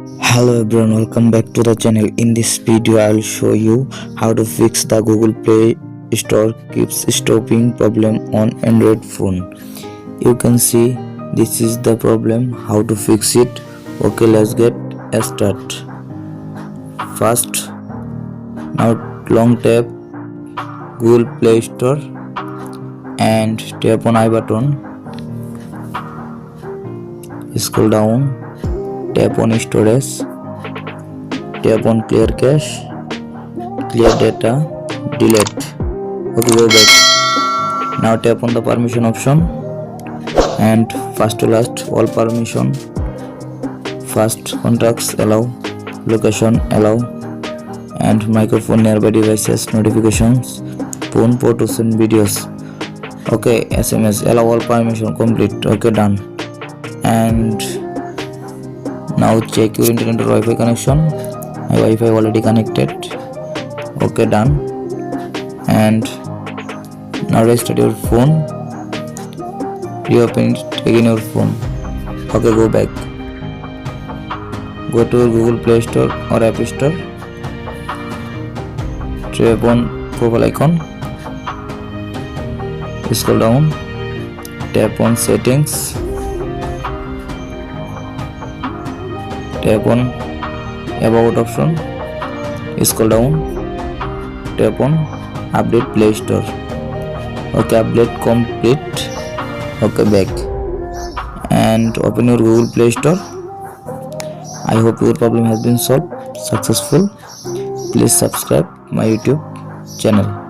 Hello everyone, welcome back to the channel. In this video I will show you how to fix the Google Play Store keeps stopping problem on Android phone. You can see this is the problem. How to fix it? Okay, let's get started. First, now long tap Google Play Store and tap on I button. Scroll down, tap on storage, tap on clear cache, clear data, delete. Okay, go back. Now tap on the permission option and first to last all permission. First contacts allow, location allow, and microphone nearby devices notifications, phone port to send videos. Okay, SMS allow all permission complete. Okay, done. And now check your internet or Wi-Fi connection. My Wi-Fi already connected. Okay, done. And now restart your phone. Reopen it again your phone. Okay, go back. Go to your Google Play Store or App Store. Tap on profile icon. Scroll down. Tap on settings. Tap on about option, scroll down, tap on update Play Store. Okay, update complete. Okay, back and open your Google Play Store. I hope your problem has been solved successful. Please subscribe my YouTube channel.